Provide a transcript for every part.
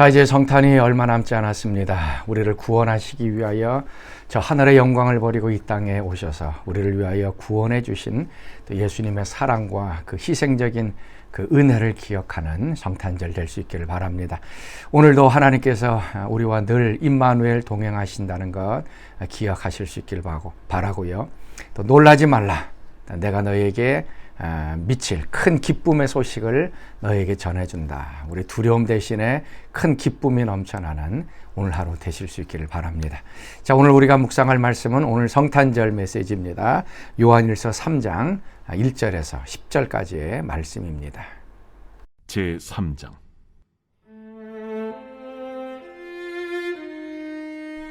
자, 이제 성탄이 얼마 남지 않았습니다. 우리를 구원하시기 위하여 저 하늘의 영광을 버리고 이 땅에 오셔서 우리를 위하여 구원해 주신 또 예수님의 사랑과 그 희생적인 그 은혜를 기억하는 성탄절 될 수 있기를 바랍니다. 오늘도 하나님께서 우리와 늘 임마누엘 동행하신다는 것 기억하실 수 있기를 바라고요. 또 놀라지 말라. 내가 너에게 미칠 큰 기쁨의 소식을 너에게 전해준다. 우리 두려움 대신에 큰 기쁨이 넘쳐나는 오늘 하루 되실 수 있기를 바랍니다. 자, 오늘 우리가 묵상할 말씀은 오늘 성탄절 메시지입니다. 요한일서 3장 1절에서 10절까지의 말씀입니다. 제3장.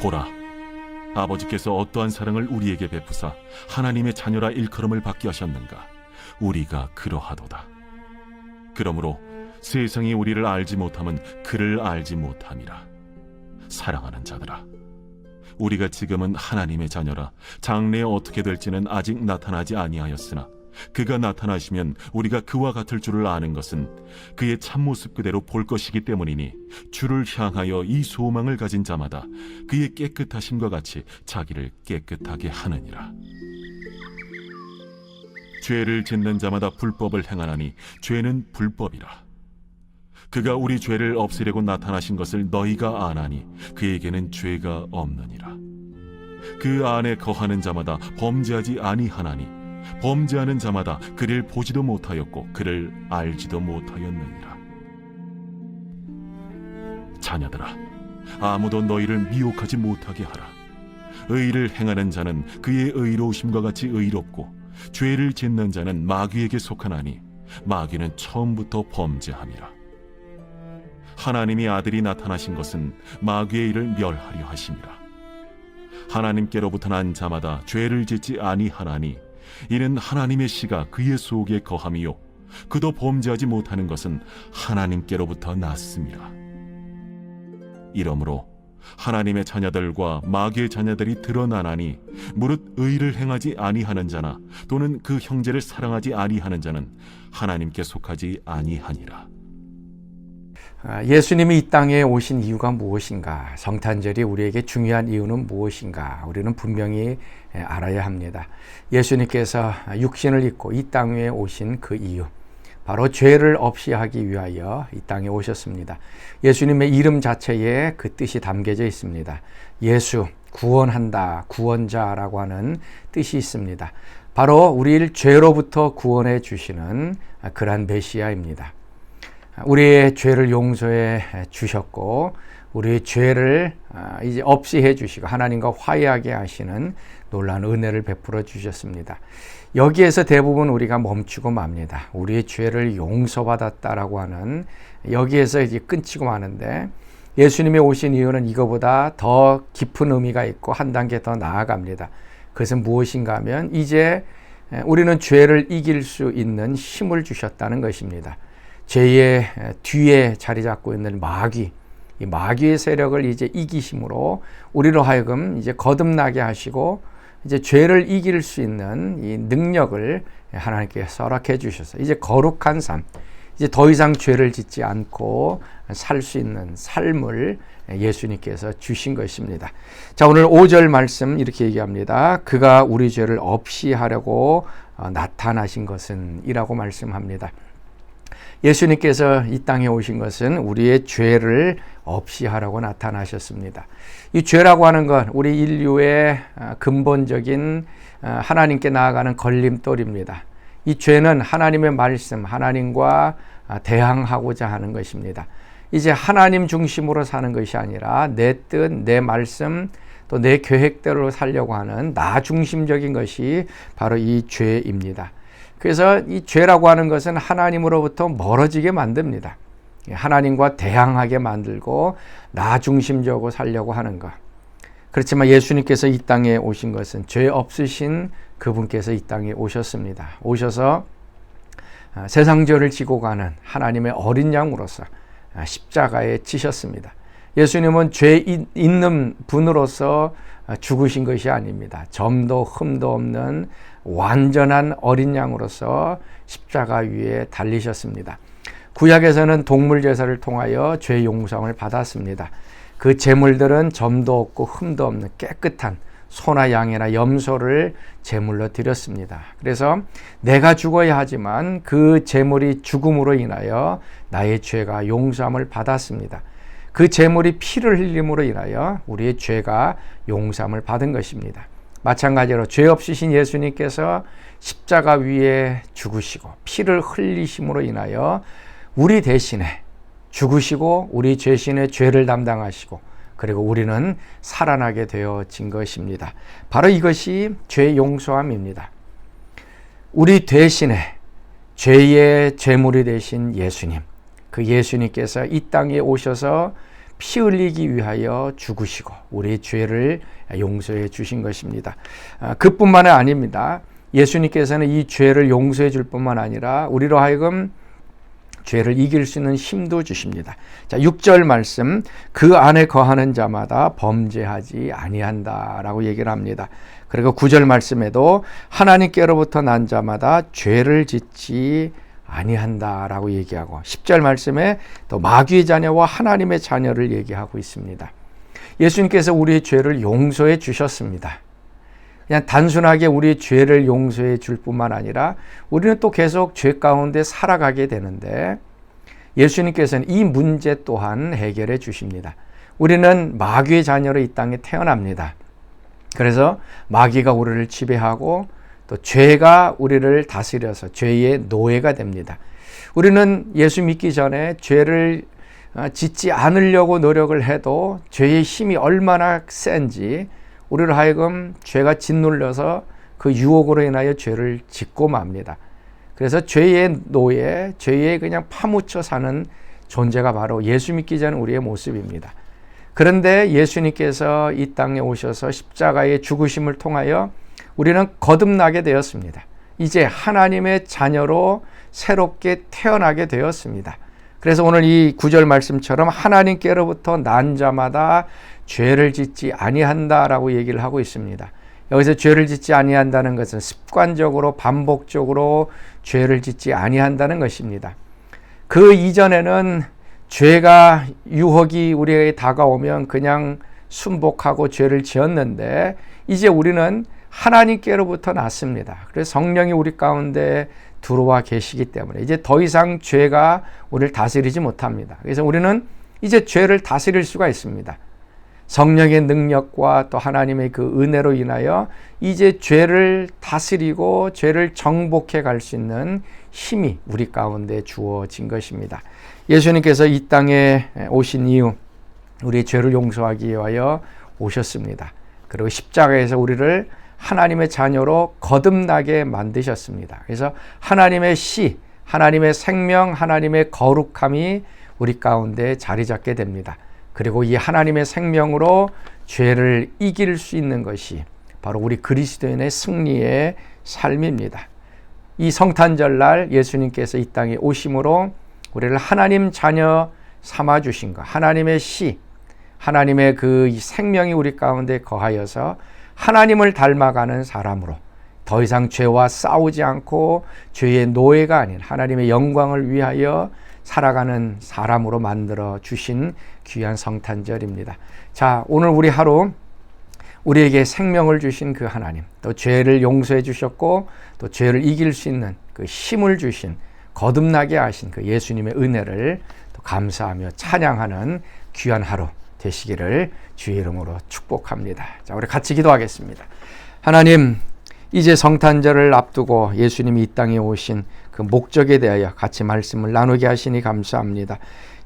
보라, 아버지께서 어떠한 사랑을 우리에게 베푸사 하나님의 자녀라 일컬음을 받게 하셨는가. 우리가 그러하도다. 그러므로 세상이 우리를 알지 못함은 그를 알지 못함이라. 사랑하는 자들아, 우리가 지금은 하나님의 자녀라. 장래에 어떻게 될지는 아직 나타나지 아니하였으나 그가 나타나시면 우리가 그와 같을 줄을 아는 것은 그의 참모습 그대로 볼 것이기 때문이니 주를 향하여 이 소망을 가진 자마다 그의 깨끗하심과 같이 자기를 깨끗하게 하느니라. 죄를 짓는 자마다 불법을 행하나니 죄는 불법이라. 그가 우리 죄를 없애려고 나타나신 것을 너희가 아나니 그에게는 죄가 없느니라. 그 안에 거하는 자마다 범죄하지 아니하나니 범죄하는 자마다 그를 보지도 못하였고 그를 알지도 못하였느니라. 자녀들아, 아무도 너희를 미혹하지 못하게 하라. 의를 행하는 자는 그의 의로우심과 같이 의롭고 죄를 짓는 자는 마귀에게 속하나니 마귀는 처음부터 범죄함이라. 하나님이 아들이 나타나신 것은 마귀의 일을 멸하려 하심이라. 하나님께로부터 난 자마다 죄를 짓지 아니하나니 이는 하나님의 씨가 그의 속에 거함이요 그도 범죄하지 못하는 것은 하나님께로부터 났음이라. 이러므로 하나님의 자녀들과 마귀의 자녀들이 드러나나니 무릇 의를 행하지 아니하는 자나 또는 그 형제를 사랑하지 아니하는 자는 하나님께 속하지 아니하니라. 예수님이 이 땅에 오신 이유가 무엇인가? 성탄절이 우리에게 중요한 이유는 무엇인가? 우리는 분명히 알아야 합니다. 예수님께서 육신을 입고 이 땅 위에 오신 그 이유, 바로 죄를 없이 하기 위하여 이 땅에 오셨습니다. 예수님의 이름 자체에 그 뜻이 담겨져 있습니다. 예수, 구원한다, 구원자라고 하는 뜻이 있습니다. 바로 우리를 죄로부터 구원해 주시는 그러한 메시아입니다. 우리의 죄를 용서해 주셨고 우리의 죄를 이제 없이 해 주시고 하나님과 화해하게 하시는 놀라운 은혜를 베풀어 주셨습니다. 여기에서 대부분 우리가 멈추고 맙니다. 우리의 죄를 용서받았다라고 하는 여기에서 이제 끊치고 마는데, 예수님이 오신 이유는 이거보다 더 깊은 의미가 있고 한 단계 더 나아갑니다. 그것은 무엇인가 하면 이제 우리는 죄를 이길 수 있는 힘을 주셨다는 것입니다. 죄의 뒤에 자리 잡고 있는 마귀, 이 마귀의 세력을 이제 이기심으로 우리로 하여금 이제 거듭나게 하시고 이제 죄를 이길 수 있는 이 능력을 하나님께 허락해 주셔서 이제 거룩한 삶, 이제 더 이상 죄를 짓지 않고 살 수 있는 삶을 예수님께서 주신 것입니다. 자, 오늘 5절 말씀 이렇게 얘기합니다. 그가 우리 죄를 없이 하려고 나타나신 것은 이라고 말씀합니다. 예수님께서 이 땅에 오신 것은 우리의 죄를 없이 하라고 나타나셨습니다. 이 죄라고 하는 것, 우리 인류의 근본적인 하나님께 나아가는 걸림돌입니다. 이 죄는 하나님의 말씀, 하나님과 대항하고자 하는 것입니다. 이제 하나님 중심으로 사는 것이 아니라 내 뜻, 내 말씀, 또 내 계획대로 살려고 하는 나 중심적인 것이 바로 이 죄입니다. 그래서 이 죄라고 하는 것은 하나님으로부터 멀어지게 만듭니다. 하나님과 대항하게 만들고 나 중심적으로 살려고 하는 것. 그렇지만 예수님께서 이 땅에 오신 것은 죄 없으신 그분께서 이 땅에 오셨습니다. 오셔서 세상 죄를 지고 가는 하나님의 어린 양으로서 십자가에 지셨습니다. 예수님은 죄 있는 분으로서 죽으신 것이 아닙니다. 점도 흠도 없는 완전한 어린 양으로서 십자가 위에 달리셨습니다. 구약에서는 동물 제사를 통하여 죄 용서함을 받았습니다. 그 제물들은 점도 없고 흠도 없는 깨끗한 소나 양이나 염소를 제물로 드렸습니다. 그래서 내가 죽어야 하지만 그 제물이 죽음으로 인하여 나의 죄가 용서함을 받았습니다. 그 제물이 피를 흘림으로 인하여 우리의 죄가 용서함을 받은 것입니다. 마찬가지로 죄 없으신 예수님께서 십자가 위에 죽으시고 피를 흘리심으로 인하여 우리 대신에 죽으시고 우리 죄신의 죄를 담당하시고 그리고 우리는 살아나게 되어진 것입니다. 바로 이것이 죄 용서함입니다. 우리 대신에 죄의 제물이 되신 예수님, 그 예수님께서 이 땅에 오셔서 피 흘리기 위하여 죽으시고 우리의 죄를 용서해 주신 것입니다. 그뿐만 아닙니다. 예수님께서는 이 죄를 용서해 줄 뿐만 아니라 우리로 하여금 죄를 이길 수 있는 힘도 주십니다. 자, 6절 말씀, 그 안에 거하는 자마다 범죄하지 아니한다라고 얘기를 합니다. 그리고 9절 말씀에도 하나님께로부터 난 자마다 죄를 짓지 아니한다라고 얘기하고 10절 말씀에 또 마귀의 자녀와 하나님의 자녀를 얘기하고 있습니다. 예수님께서 우리의 죄를 용서해 주셨습니다. 그냥 단순하게 우리의 죄를 용서해 줄 뿐만 아니라 우리는 또 계속 죄 가운데 살아가게 되는데 예수님께서는 이 문제 또한 해결해 주십니다. 우리는 마귀의 자녀로 이 땅에 태어납니다. 그래서 마귀가 우리를 지배하고 또 죄가 우리를 다스려서 죄의 노예가 됩니다. 우리는 예수 믿기 전에 죄를 짓지 않으려고 노력을 해도 죄의 힘이 얼마나 센지 우리를 하여금 죄가 짓눌려서 그 유혹으로 인하여 죄를 짓고 맙니다. 그래서 죄의 노예, 죄에 그냥 파묻혀 사는 존재가 바로 예수 믿기 전 우리의 모습입니다. 그런데 예수님께서 이 땅에 오셔서 십자가의 죽으심을 통하여 우리는 거듭나게 되었습니다. 이제 하나님의 자녀로 새롭게 태어나게 되었습니다. 그래서 오늘 이 9절 말씀처럼 하나님께로부터 난 자마다 죄를 짓지 아니한다라고 얘기를 하고 있습니다. 여기서 죄를 짓지 아니한다는 것은 습관적으로 반복적으로 죄를 짓지 아니한다는 것입니다. 그 이전에는 죄가 유혹이 우리에게 다가오면 그냥 순복하고 죄를 지었는데 이제 우리는 하나님께로부터 났습니다. 그래서 성령이 우리 가운데 들어와 계시기 때문에 이제 더 이상 죄가 우리를 다스리지 못합니다. 그래서 우리는 이제 죄를 다스릴 수가 있습니다. 성령의 능력과 또 하나님의 그 은혜로 인하여 이제 죄를 다스리고 죄를 정복해 갈 수 있는 힘이 우리 가운데 주어진 것입니다. 예수님께서 이 땅에 오신 이유, 우리의 죄를 용서하기 위하여 오셨습니다. 그리고 십자가에서 우리를 하나님의 자녀로 거듭나게 만드셨습니다. 그래서 하나님의 씨, 하나님의 생명, 하나님의 거룩함이 우리 가운데 자리 잡게 됩니다. 그리고 이 하나님의 생명으로 죄를 이길 수 있는 것이 바로 우리 그리스도인의 승리의 삶입니다. 이 성탄절날 예수님께서 이 땅에 오심으로 우리를 하나님 자녀 삼아 주신 것, 하나님의 씨, 하나님의 그 생명이 우리 가운데 거하여서 하나님을 닮아가는 사람으로 더 이상 죄와 싸우지 않고 죄의 노예가 아닌 하나님의 영광을 위하여 살아가는 사람으로 만들어 주신 귀한 성탄절입니다. 자, 오늘 우리 하루 우리에게 생명을 주신 그 하나님, 또 죄를 용서해 주셨고 또 죄를 이길 수 있는 그 힘을 주신, 거듭나게 하신 그 예수님의 은혜를 또 감사하며 찬양하는 귀한 하루 되시기를 주의 이름으로 축복합니다. 자, 우리 같이 기도하겠습니다. 하나님, 이제 성탄절을 앞두고 예수님이 이 땅에 오신 그 목적에 대하여 같이 말씀을 나누게 하시니 감사합니다.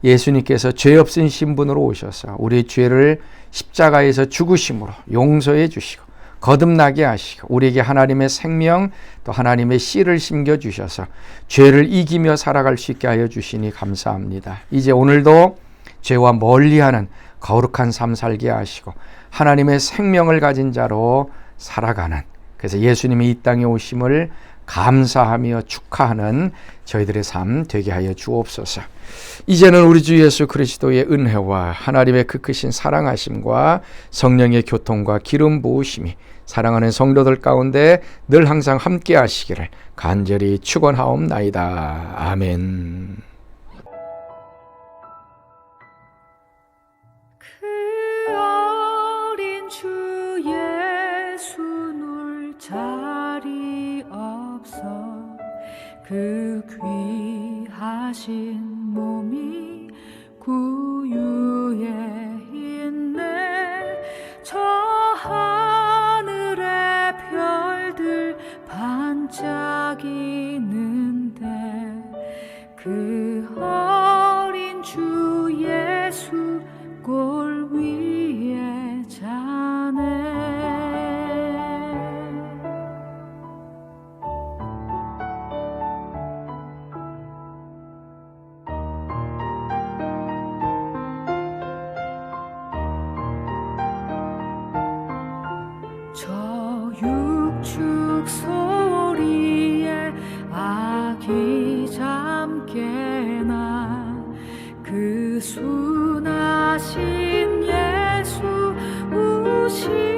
예수님께서 죄 없은 신분으로 오셔서 우리의 죄를 십자가에서 죽으심으로 용서해 주시고 거듭나게 하시고 우리에게 하나님의 생명 또 하나님의 씨를 심겨주셔서 죄를 이기며 살아갈 수 있게 하여 주시니 감사합니다. 이제 오늘도 죄와 멀리하는 거룩한 삶 살게 하시고 하나님의 생명을 가진 자로 살아가는, 그래서 예수님이 이 땅에 오심을 감사하며 축하하는 저희들의 삶 되게 하여 주옵소서. 이제는 우리 주 예수 그리스도의 은혜와 하나님의 그 크신 사랑하심과 성령의 교통과 기름 부으심이 사랑하는 성도들 가운데 늘 항상 함께 하시기를 간절히 축원하옵나이다. 아멘. 그 귀하신 몸이 구유에 있네. 저 하늘의 별들 반짝이는데 그 어린 주 예수 골 위에 자네. 저 육축 소리에 아기잠깨나 그 순하신 예수 우시